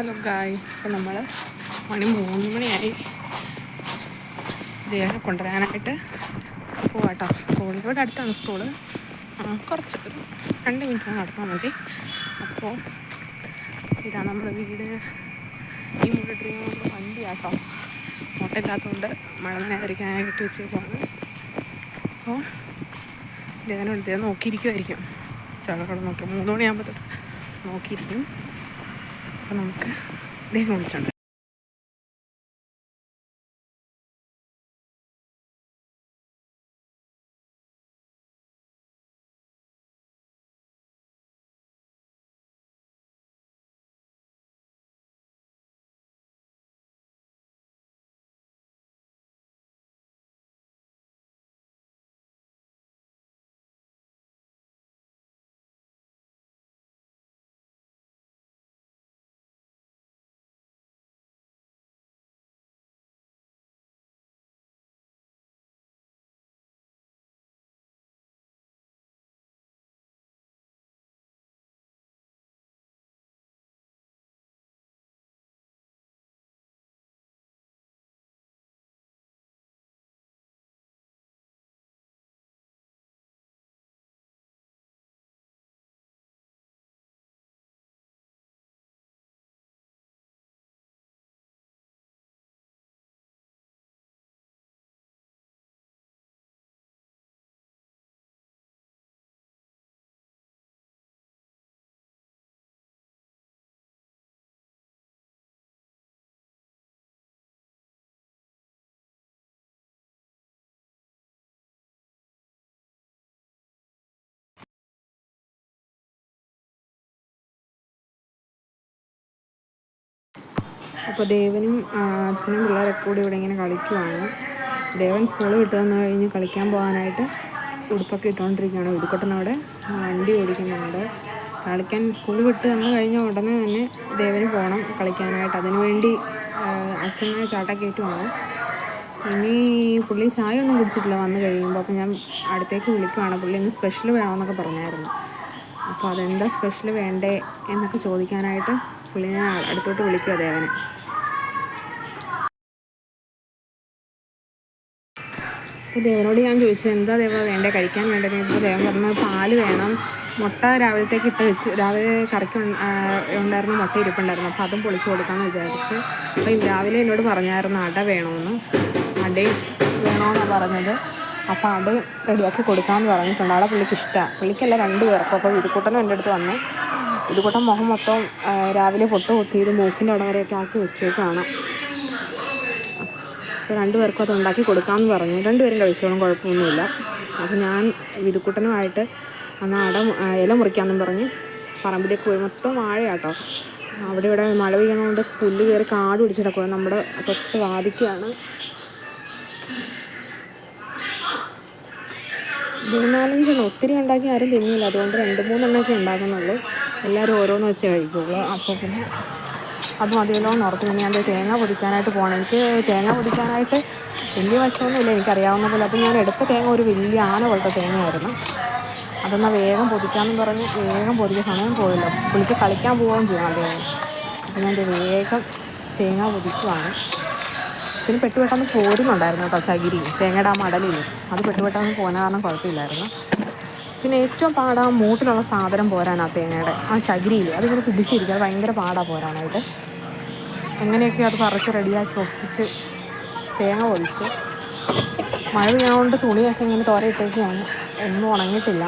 Hello guys, ഇപ്പോൾ നമ്മൾ മണി 3 മണിയായി. ദേവനെ കൊണ്ടുവരാനായിട്ട് പോവാട്ടോ. സ്കൂൾ ഇവിടെ അടുത്താണ് സ്കൂള്. കുറച്ച് ഒരു 2 മിനിറ്റ് നടന്നാൽ മതി. അപ്പോൾ ഇതാണ് നമ്മുടെ വീട്. ഈ വീട് ഡ്രീം വണ്ടിയാട്ടോ. മുട്ടയില്ലാത്തതുകൊണ്ട് മഴ നനയാതിരിക്കാനായിട്ട് വെച്ചേക്കുവാണ്. അപ്പോൾ ദേവനെ നോക്കിയിരിക്കുമായിരിക്കും. ചാളക്കട നോക്കി 3 മണിയാകുമ്പോൾ തൊട്ട് നോക്കിയിരിക്കും. അപ്പോൾ നമുക്ക് ദേവനെ വിളിച്ചോണ്ട്. അപ്പോൾ ദേവനും അച്ഛനും പിള്ളേരൊക്കെ കൂടി ഇവിടെ ഇങ്ങനെ കളിക്കുവാണ്. ദേവൻ സ്കൂൾ വിട്ട് വന്നു കഴിഞ്ഞ് കളിക്കാൻ പോകാനായിട്ട് ഉടുപ്പൊക്കെ ഇട്ടുകൊണ്ടിരിക്കുകയാണ്. ഉടുക്കൊട്ടനവിടെ വണ്ടി ഓടിക്കുന്നുണ്ട്. കളിക്കാൻ സ്കൂൾ വിട്ട് വന്നു കഴിഞ്ഞ ഉടനെ തന്നെ ദേവന് പോകണം കളിക്കാനായിട്ട്. അതിനുവേണ്ടി അച്ഛനെ ചാട്ടക്കയറ്റുവാണ്. ഇനി പുള്ളി ചായ ഒന്നും കുടിച്ചിട്ടില്ല വന്നു കഴിയുമ്പോൾ. അപ്പോൾ ഞാൻ അടുത്തേക്ക് വിളിക്കുവാണ്. പുള്ളി ഇന്ന് സ്പെഷ്യൽ വേണമെന്നൊക്കെ പറഞ്ഞായിരുന്നു. അപ്പോൾ അതെന്താ സ്പെഷ്യൽ വേണ്ടേ എന്നൊക്കെ ചോദിക്കാനായിട്ട് പുള്ളി ഞാൻ അടുത്തോട്ട് വിളിക്കുക ദേവനെ. അപ്പോൾ ദേവനോട് ഞാൻ ചോദിച്ചു എന്താ ദേവ വേണ്ടേ, കഴിക്കാൻ വേണ്ടതെന്ന് ചോദിച്ചപ്പോൾ ദേവൻ പറഞ്ഞാൽ പാല് വേണം, മുട്ട രാവിലത്തേക്ക് ഇട്ട് വെച്ച് രാവിലെ കറിക്ക് ഉണ്ടായിരുന്ന മുട്ട ഇരിപ്പുണ്ടായിരുന്നു. അപ്പോൾ അതും പൊളിച്ച് കൊടുക്കാമെന്ന് വിചാരിച്ചു. അപ്പോൾ രാവിലെ എന്നോട് പറഞ്ഞായിരുന്നു അട വേണമെന്ന്. അടയും വേണമെന്നാണ് പറഞ്ഞത്. അപ്പോൾ അത് റെഡിയാക്കി കൊടുക്കാമെന്ന് പറഞ്ഞിട്ടുണ്ട്. അവിടെ പുള്ളിക്ക് ഇഷ്ടമാണ്. പുള്ളിക്കല്ല 2 പേർക്കും. അപ്പോൾ വിതുക്കൂട്ടനും എൻ്റെ അടുത്ത് വന്ന് വിതുക്കൂട്ടൻ മുഖം മൊത്തം രാവിലെ പൊട്ട് കുത്തിയത് മൂക്കിൻ്റെ അവിടെ വരെയൊക്കെ ആക്കി വെച്ചേക്കാണ്. അപ്പോൾ 2 പേർക്കും അത് ഉണ്ടാക്കി കൊടുക്കാമെന്ന് പറഞ്ഞു. 2 പേരും കഴിച്ചോളും, കുഴപ്പമൊന്നുമില്ല. അപ്പോൾ ഞാൻ വിതുക്കൂട്ടനുമായിട്ട് അന്ന് ഇല മുറിക്കാമെന്നും പറഞ്ഞ് പറമ്പിലേക്ക് പോയി. മൊത്തം വാഴയാട്ടോ. അവിടെ ഇവിടെ മഴ പെയ്യണതുകൊണ്ട് പുല്ല് കയറി കാട് പിടിച്ചിടക്കുക. നമ്മുടെ തൊട്ട് വാദിക്കുകയാണ്. 4-5 ഒത്തിരി ഉണ്ടാക്കി ആരും തിന്നില്ല. അതുകൊണ്ട് 2-3 എണ്ണമൊക്കെ ഉണ്ടാക്കുന്നുള്ളൂ. എല്ലാവരും ഓരോന്ന് വെച്ച് കഴിക്കുള്ളൂ. അപ്പോൾ പിന്നെ അത് മതിയല്ലോ എന്ന് ഓർത്ത് പിന്നെ ഞാൻ തേങ്ങ പൊടിക്കാനായിട്ട് പോകണം. എനിക്ക് തേങ്ങ പൊടിക്കാനായിട്ട് വലിയ വശമൊന്നുമില്ല, എനിക്കറിയാവുന്ന പോലെ. അപ്പോൾ ഞാൻ എടുത്ത തേങ്ങ ഒരു വലിയ ആന പോലത്തെ തേങ്ങയായിരുന്നു. അതൊന്നാൽ വേഗം പൊതിക്കാമെന്ന് പറഞ്ഞ് വേഗം പൊതിക്കുക. സമയം പോയല്ലോ, പുള്ളിക്ക് കളിക്കാൻ പോവുകയും ചെയ്യണം അദ്ദേഹം. അപ്പോൾ ഞാൻ വേഗം തേങ്ങ പൊതിക്കുവാണ്. പിന്നെ പെട്ടുപെട്ടെന്ന് പോരുന്നുണ്ടായിരുന്നു കേട്ടോ, ചകിരി തേങ്ങയുടെ ആ മടലിൽ. അത് പെട്ടുപെട്ടെന്ന് പോകുന്ന കാരണം കുഴപ്പമില്ലായിരുന്നു. പിന്നെ ഏറ്റവും പാടാ മൂട്ടിലുള്ള സാധനം പോരാനാ തേങ്ങയുടെ ആ ചകിരിയിൽ. അതിങ്ങനെ പിടിച്ചിരിക്കുക, അത് ഭയങ്കര പാടാണ് പോരാനായിട്ട്. എങ്ങനെയൊക്കെ അത് പറിച്ച് റെഡിയാക്കി ഒപ്പിച്ച് തേങ്ങ പൊതിച്ച്. മഴ പെയ്യാണ്ട് തുണിയൊക്കെ ഇങ്ങനെ തോരയിട്ടേക്കാണ്, ഒന്നും ഉണങ്ങിയിട്ടില്ല.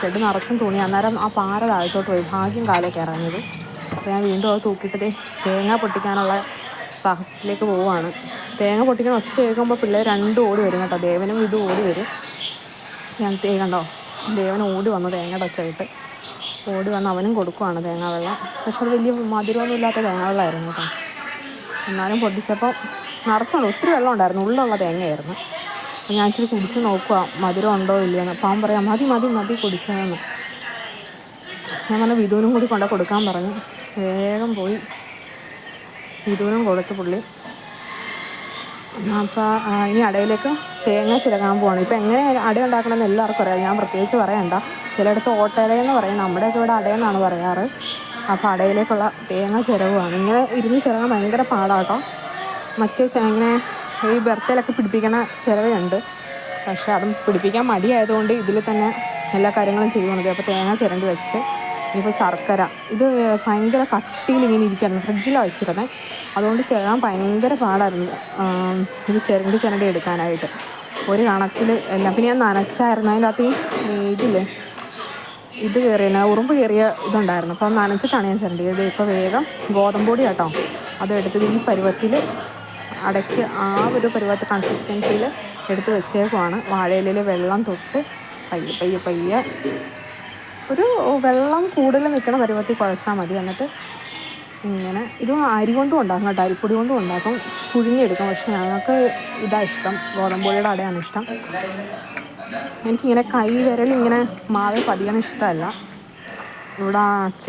ഷെഡ് നിറച്ചും തുണി. അന്നേരം ആ പാറ താഴത്തോട്ട് പോയി. ഭാഗ്യം കാലേക്ക് ഇറങ്ങിയത്. അപ്പോൾ ഞാൻ വീണ്ടും അത് തൂക്കിയിട്ട് തേങ്ങ പൊട്ടിക്കാനുള്ള സാഹസത്തിലേക്ക് പോവുകയാണ്. തേങ്ങ പൊട്ടിക്കാൻ ഒച്ച കേൾക്കുമ്പോൾ പിള്ളേർ 2 ഓടി വരും കേട്ടോ. ദേവനും ഇത് ഓടി വരും. ഞാൻ കണ്ടോ, ദേവൻ ഓടി വന്നു തേങ്ങയുടെ ഒച്ചയിട്ട് ഓടി വന്ന് അവനും കൊടുക്കുവാണ് തേങ്ങ വെള്ളം. പക്ഷെ അത് വലിയ മധുരമൊന്നും ഇല്ലാത്ത തേങ്ങ വെള്ളമായിരുന്നു കേട്ടോ. എന്നാലും പൊട്ടിച്ചപ്പോൾ നിറച്ചുണ്ട്, ഒത്തിരി വെള്ളം ഉണ്ടായിരുന്നു. ഉള്ളുള്ള തേങ്ങയായിരുന്നു. അപ്പോൾ ഞാൻ ഇച്ചിരി കുടിച്ച് നോക്കുക മധുരം ഉണ്ടോ ഇല്ലയെന്ന്. അപ്പോൾ അവൻ പറയാം മതി മതി മതി കുടിച്ചതെന്ന്. ഞാൻ പറഞ്ഞു വിധുവിനും കൂടി കൊടുക്കാൻ പറഞ്ഞു. വേഗം പോയി വിധുവിനും കൊടുത്ത് പുള്ളി. അപ്പോൾ ഇനി അടയിലേക്ക് തേങ്ങ ചിരകാൻ പോകണം. ഇപ്പോൾ എങ്ങനെ അട ഉണ്ടാക്കണമെന്ന് എല്ലാവർക്കും അറിയാം, ഞാൻ പ്രത്യേകിച്ച് പറയണ്ട. ചിലയിടത്ത് ഓട്ടയിലെന്ന് പറയും, നമ്മുടെയൊക്കെ ഇവിടെ അടയെന്നാണ് പറയാറ്. അപ്പോൾ അടയിലേക്കുള്ള തേങ്ങ ചിരവുമാണ്. ഇങ്ങനെ ഇരുന്ന് ചിരവാൻ ഭയങ്കര പാടാട്ടോ. മറ്റേ ഇങ്ങനെ ഈ ബർത്തയിലൊക്കെ പിടിപ്പിക്കണ ചിരവയുണ്ട്, പക്ഷെ അതും പിടിപ്പിക്കാൻ മടിയായതുകൊണ്ട് ഇതിൽ തന്നെ എല്ലാ കാര്യങ്ങളും ചെയ്യുന്നത്. അപ്പോൾ തേങ്ങ ചിരണ്ടി വെച്ച് ഇനിയിപ്പോൾ ശർക്കര, ഇത് ഭയങ്കര കട്ടിയിൽ ഇങ്ങനെ ഇരിക്കുകയായിരുന്നു, ഫ്രിഡ്ജിലാണ് വെച്ചിരുന്നത്. അതുകൊണ്ട് ചിരവാൻ ഭയങ്കര പാടായിരുന്നു ഇത് ചിരണ്ടി എടുക്കാനായിട്ട്. ഒരു കണക്കിൽ എല്ലാം. പിന്നെ ഞാൻ നനച്ചായിരുന്നു, അതിൻ്റെ അകത്ത് ഇതില്ലേ ഇത് കയറിയ ഉറുമ്പ് കയറിയ ഇതുണ്ടായിരുന്നു. അപ്പോൾ നനച്ചിട്ടാണ് ഞാൻ ചിരണ്ടിയത്. ഇപ്പോൾ വേഗം ഗോതമ്പൊടി കേട്ടോ, അതെടുത്തത് ഈ പരുവത്തിൽ അടയ്ക്ക് ആ ഒരു പരുവത്തിൽ കൺസിസ്റ്റൻസിയിൽ എടുത്ത് വെച്ചേക്കുവാണ്. വാഴയിലയിൽ വെള്ളം തൊട്ട് പയ്യെ ഒരു വെള്ളം കൂടുതൽ നിൽക്കണ പരുവത്തിൽ കുഴച്ചാൽ മതി. എന്നിട്ട് ഇങ്ങനെ ഇത് അരി കൊണ്ടും ഉണ്ടാക്കും കേട്ടോ, അരിപ്പൊടി കൊണ്ടും ഉണ്ടാക്കും, പുഴുങ്ങിയെടുക്കും. പക്ഷെ ഞങ്ങൾക്ക് ഇതാണ് ഇഷ്ടം, ഗോതമ്പൊടിയുടെ അടയാണ് ഇഷ്ടം. എനിക്കിങ്ങനെ വിരലിങ്ങനെ മാവ് പതിയാൻ ഇഷ്ടമല്ല. ഇവിടെ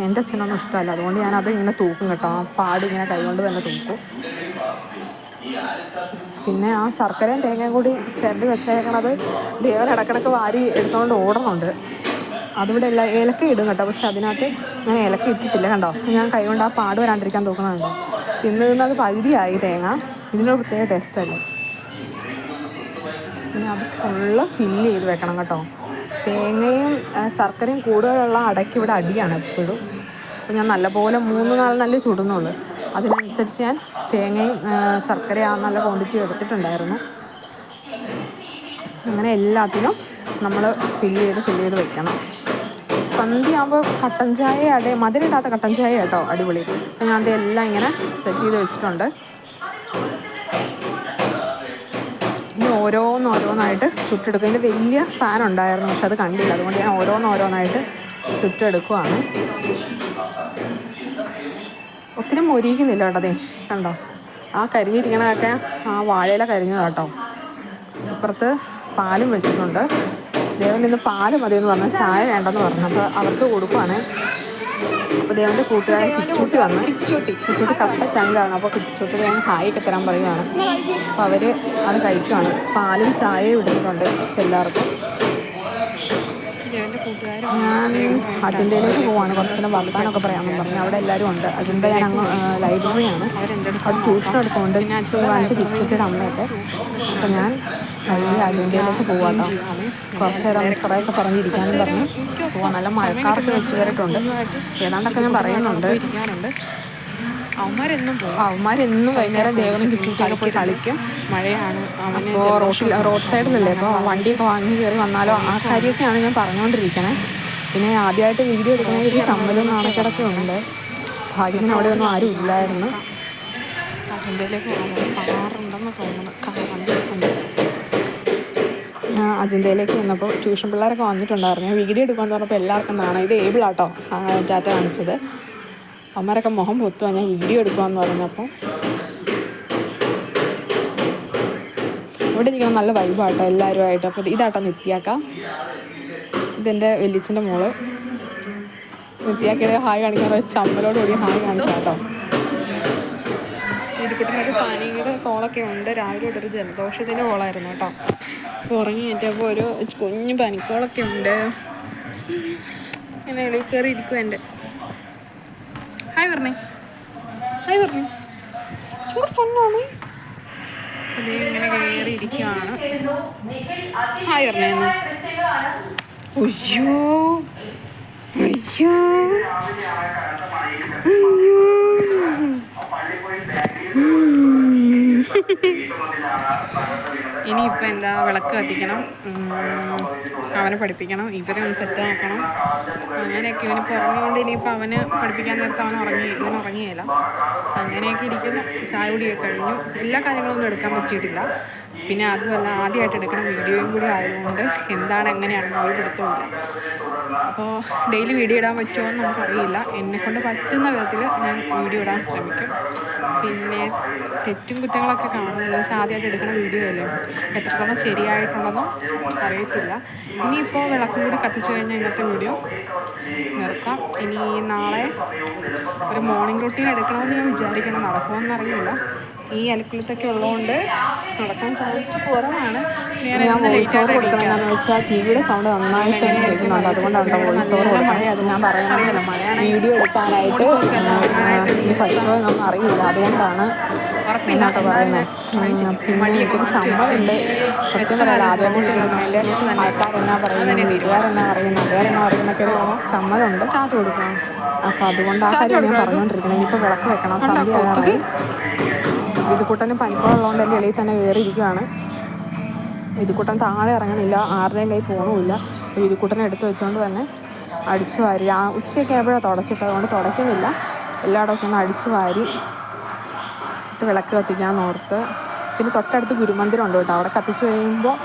എൻ്റെ അച്ഛനൊന്നും ഇഷ്ടമല്ല, അതുകൊണ്ട് ഞാനത് ഇങ്ങനെ തൂക്കും കേട്ടോ. ആ പാട് ഇങ്ങനെ കൈകൊണ്ട് തന്നെ തൂക്കും. പിന്നെ ആ ശർക്കരയും തേങ്ങയും കൂടി ചിരണ്ടി വെച്ചേക്കണത് ദേവൻ ഇടക്കിടക്ക് വാരി എടുത്തുകൊണ്ട് ഓടണുണ്ട്. അതിവിടെ എല്ലാം ഏലക്ക ഇടും കേട്ടോ, പക്ഷെ അതിനകത്ത് ഞാൻ ഏലക്ക ഇട്ടിട്ടില്ല കണ്ടോ. ഞാൻ കൈകൊണ്ട് ആ പാട് വരാണ്ടിരിക്കാൻ തൂക്കുന്നുണ്ടോ. തിന്നത് പകുതിയായി തേങ്ങ. ഇതിനൊരു പ്രത്യേക ടേസ്റ്റല്ലേ. പിന്നെ അത് ഫുള്ള് ഫില്ല് ചെയ്ത് വെക്കണം കേട്ടോ. തേങ്ങയും ശർക്കരയും കൂടുതലുള്ള അടയ്ക്ക് ഇവിടെ അടിയാണ് എപ്പോഴും. അപ്പോൾ ഞാൻ നല്ലപോലെ 3-4 നല്ല ചുടുന്നുള്ളൂ. അതിനനുസരിച്ച് ഞാൻ തേങ്ങയും ശർക്കരയും നല്ല ക്വാണ്ടിറ്റി എടുത്തിട്ടുണ്ടായിരുന്നു. അങ്ങനെ എല്ലാത്തിനും നമ്മൾ ഫില്ല് ചെയ്ത് വെക്കണം. സന്ധ്യയാകുമ്പോൾ കട്ടൻ ചായ മധുരമില്ലാത്ത കട്ടൻ ചായ കേട്ടോ അടിപൊളി. അപ്പോൾ ഞാൻ അതെല്ലാം ഇങ്ങനെ സെറ്റ് ചെയ്ത് വെച്ചിട്ടുണ്ട്. ഇനി ഓരോന്നായിട്ട് ചുട്ടെടുക്കും. ഇതിൽ വലിയ പാൻ ഉണ്ടായിരുന്നു, പക്ഷെ അത് കണ്ടില്ല, അതുകൊണ്ട് ഞാൻ ഓരോന്നായിട്ട് ചുട്ടെടുക്കുവാണ്. ഒത്തിരി മൊരിക്കുന്നില്ല കേട്ടോ. അതേ കണ്ടോ, ആ കരിഞ്ഞിരിക്കണതൊക്കെ ആ വാഴയില കരിഞ്ഞത് കേട്ടോ. അപ്പുറത്ത് പാലും വെച്ചിട്ടുണ്ട്. ദേവൻ ഇന്ന് പാല് മതിയെന്ന് പറഞ്ഞാൽ ചായ വേണ്ടെന്ന് പറഞ്ഞു. അപ്പോൾ അവർക്ക് കൊടുക്കുവാണ്. അപ്പോൾ ദേവൻ്റെ കൂട്ടുകാരൻ കിച്ചൂട്ടി വന്ന്, കിച്ചൂട്ടി കപ്പ ചങ്കാണ്. അപ്പോൾ കിച്ചൂട്ടി ഞാൻ ഹായൊക്കെ തരാൻ പറയുകയാണ്. അപ്പോൾ അവർ അത് കഴിക്കുവാണ്. പാലും ചായയും ഇടുന്നുണ്ട് എല്ലാവർക്കും. ഞാൻ അജന്തയിലേക്ക് പോവാണ്, കുറച്ച് വർത്താനൊക്കെ പറയാമെന്ന് പറഞ്ഞു. അവിടെ എല്ലാവരും ഉണ്ട്. അജന്ത ഞാൻ അങ്ങ് ലൈബ്രറിയാണ്, അവിടെ ട്യൂഷൻ എടുക്കുന്നുണ്ട്. 5 കിച്ചൂട്ടിയുടെ അമ്മയൊക്കെ. അപ്പോൾ ഞാൻ അജന്തയിലേക്ക് പോവാട്ടോ. കുറച്ച് നേരം കുറേയൊക്കെ പറഞ്ഞിരിക്കാനും പറഞ്ഞു പോവാൻ. നല്ല മഴക്കാർക്ക് വെച്ച് കയറിയിട്ടുണ്ട്. ഏതാണ്ടൊക്കെ ഞാൻ പറയുന്നുണ്ട്. അവന്മാരെന്നും വൈകുന്നേരം ദേവനും കിച്ചൂട്ടിയൊക്കെ പോയി കളിക്കും. മഴയാണ്. അപ്പോൾ റോഡ് സൈഡിലല്ലേ, അപ്പോൾ വണ്ടിയൊക്കെ വാങ്ങി കയറി വന്നാലോ ആ കാര്യമൊക്കെയാണ് ഞാൻ പറഞ്ഞുകൊണ്ടിരിക്കണേ. പിന്നെ ആദ്യമായിട്ട് വീഡിയോ എടുക്കണമെങ്കിൽ ഒരു ചമ്മലും നാണക്കിടക്കും ഉണ്ട്. ഭാഗ്യത്തിന് അവിടെ ഒന്നും ആരും ഇല്ലായിരുന്നു. അജന്തയിലേക്ക് വന്നപ്പോൾ ട്യൂഷൻ പിള്ളേരൊക്കെ വന്നിട്ടുണ്ടായിരുന്നു. ഞാൻ വീഡിയോ എടുക്കാമെന്ന് പറഞ്ഞപ്പോൾ എല്ലാവർക്കും നാണം. ഇത് ഏബിളാട്ടോ ടാറ്റ കാണിച്ചത്. അമ്മരൊക്കെ മുഖം പൊത്തുവാണ് ഞാൻ വീഡിയോ എടുക്കാമെന്ന് പറഞ്ഞപ്പോൾ. ഇവിടെ ഇരിക്കണം നല്ല വൈബാട്ടോ എല്ലാവരുമായിട്ട്. അപ്പോൾ ഇതാട്ടോ നിത്യാക്ക, ഇതെൻ്റെ വലിയച്ഛൻ്റെ മോള്. നിത്യാക്കയുടെ ഹായ് കാണിക്കാൻ ചമ്മലോട് കൂടി ഹായ് കാണിച്ചാട്ടോ. ഇരിക്കുട്ടിനൊരു പനിയുടെ കോളൊക്കെ ഉണ്ട്. രാവിലെ തൊട്ടൊരു ജലദോഷത്തിൻ്റെ കോളായിരുന്നു കേട്ടോ. ഉറങ്ങി ഏറ്റപ്പോൾ ഒരു കുഞ്ഞു പനിക്കോളൊക്കെ ഉണ്ട്. ഇങ്ങനെ ഇടയിൽ കയറി ഇരിക്കും. എൻ്റെ ഹായ് പറഞ്ഞേ പൊന്നാണ്. അതേ ഇങ്ങനെ കയറി ഇരിക്കുകയാണ്. ഹായ് പറഞ്ഞേന്ന്. അയ്യോ ഇനിയിപ്പോൾ എന്താ, വിളക്ക് കത്തിക്കണം, അവനെ പഠിപ്പിക്കണം, ഇവരെ ഒന്ന് സെറ്റ് ആക്കണം. അങ്ങനെയൊക്കെ ഇവനിപ്പോൾ ഉറങ്ങിക്കൊണ്ട് ഇനിയിപ്പോൾ അവന് പഠിപ്പിക്കാൻ നേരത്തെ ഇവൻ ഉറങ്ങിയില്ല. അങ്ങനെയൊക്കെ ഇരിക്കുന്നു. ചായ കുടിയൊക്കെ കഴിഞ്ഞു. എല്ലാ കാര്യങ്ങളൊന്നും എടുക്കാൻ പറ്റിയിട്ടില്ല. പിന്നെ അതുമല്ല ആദ്യമായിട്ട് എടുക്കണം വീഡിയോയും കൂടി ആയതുകൊണ്ട് എന്താണ് എങ്ങനെയാണെന്ന് ഒരു പിടുത്തമില്ല. അപ്പോൾ ഡെയിലി വീഡിയോ ഇടാൻ പറ്റുമോ എന്ന് നമുക്കറിയില്ല. എന്നെക്കൊണ്ട് പറ്റുന്ന വിധത്തിൽ ഞാൻ വീഡിയോ ഇടാൻ ശ്രമിക്കും. പിന്നെ തെറ്റും കുറ്റങ്ങളൊക്കെ കാണുന്നത് ആദ്യമായിട്ട് എടുക്കുന്ന വീഡിയോ അല്ലേ, എത്രത്തോളം ശരിയായിട്ടുണ്ടെന്നും അറിയത്തില്ല. ഇനിയിപ്പോൾ വിളക്കും കൂടി കത്തിച്ച് കഴിഞ്ഞാൽ ഇന്നത്തെ വീഡിയോ നിർത്താം. ഇനി നാളെ ഒരു മോർണിംഗ് റൊട്ടീൻ എടുക്കണമെന്ന് ഞാൻ വിചാരിക്കണം. നടക്കുമെന്നറിയില്ല. ഈ അലക്കുലത്തൊക്കെ ഉള്ളതുകൊണ്ട് നടക്കാൻ ചാൻസ് കുറവാണ്. ഞാൻ വോയിസ് ഓവർ കൊടുക്കണം എന്താണെന്ന് വെച്ചാൽ ടി വിയുടെ സൗണ്ട് നന്നായിട്ട് കേൾക്കുന്നുണ്ട്. അതുകൊണ്ടാണ് വോയിസ് ഓവർ കൊടുക്കണം. ഞാൻ പറയുന്നത് വീഡിയോ എടുക്കാനായിട്ട് ഇനി പറ്റുമോ എന്നൊന്നും അറിയില്ല, അതുകൊണ്ടാണ് എന്നാട്ടോ പറയുന്നത്. പിന്നെ എനിക്കൊരു ചമ്മലുണ്ട് സത്യം പറയാം. ആദ്യമായിട്ട് ആൾക്കാരെന്നാ പറയുന്നത്, വീട്ടുകാരെന്നാ പറയുന്നത്, നാട്ടുകാരെന്നാ പറയുന്നൊക്കെ ഒരു ചമ്മലുണ്ട്. അപ്പോൾ അതുകൊണ്ട് ആ കാര്യം ഞാൻ പറഞ്ഞുകൊണ്ടിരിക്കുന്നത്. ഇനിയിപ്പോൾ വിളക്ക് വെക്കണം, സന്ധ്യ ആകാറായി. വിധുക്കുട്ടന് പനിക്കോളുള്ളതുകൊണ്ട് എൻ്റെ ഇടയിൽ തന്നെ കയറിയിരിക്കുകയാണ്. വിധുക്കുട്ടൻ താഴെ ഇറങ്ങണില്ല, ആരുടെയും കൈ പോകണമില്ല. വിധുക്കുട്ടനെ എടുത്ത് വെച്ചുകൊണ്ട് തന്നെ അടിച്ചു വാരി ഉച്ചയൊക്കെ ആയപ്പോഴാണ് തുടച്ചിട്ട്, അതുകൊണ്ട് തുടയ്ക്കുന്നില്ല. എല്ലായിടമൊക്കെ ഒന്ന് അടിച്ചു വാരി ഇട്ട് വിളക്ക് കത്തിക്കാമെന്ന് ഓർത്ത്. പിന്നെ തൊട്ടടുത്ത് ഗുരുമന്ദിരം ഉണ്ട് കേട്ടോ, അവിടെ കത്തിച്ച് കഴിയുമ്പോൾ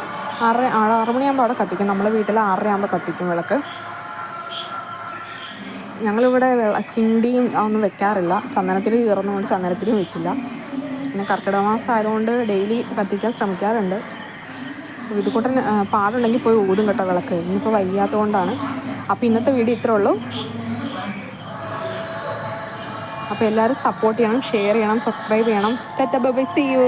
6 മണിയാകുമ്പോൾ അവിടെ കത്തിക്കും. നമ്മളെ വീട്ടിൽ 6:30 ആകുമ്പോൾ കത്തിക്കും വിളക്ക്. ഞങ്ങളിവിടെ കിണ്ടിയും ഒന്നും വെക്കാറില്ല, ചന്ദനത്തിരി കീറുന്നതുകൊണ്ട് ചന്ദനത്തിരിയും വെച്ചില്ല. പിന്നെ കർക്കിടക മാസം ആയതുകൊണ്ട് ഡെയിലി കത്തിക്കാൻ ശ്രമിക്കാറുണ്ട്. വിധുക്കുട്ടൻ പാടുണ്ടെങ്കിൽ പോയി ഊതും കേട്ടോ വിളക്ക്, ഇനിയിപ്പോൾ വയ്യാത്തത് കൊണ്ടാണ്. അപ്പോൾ ഇന്നത്തെ വീഡിയോ ഇത്രേ ഉള്ളൂ. അപ്പോൾ എല്ലാവരും സപ്പോർട്ട് ചെയ്യണം, ഷെയർ ചെയ്യണം, സബ്സ്ക്രൈബ് ചെയ്യണം. Tata bye bye, see U.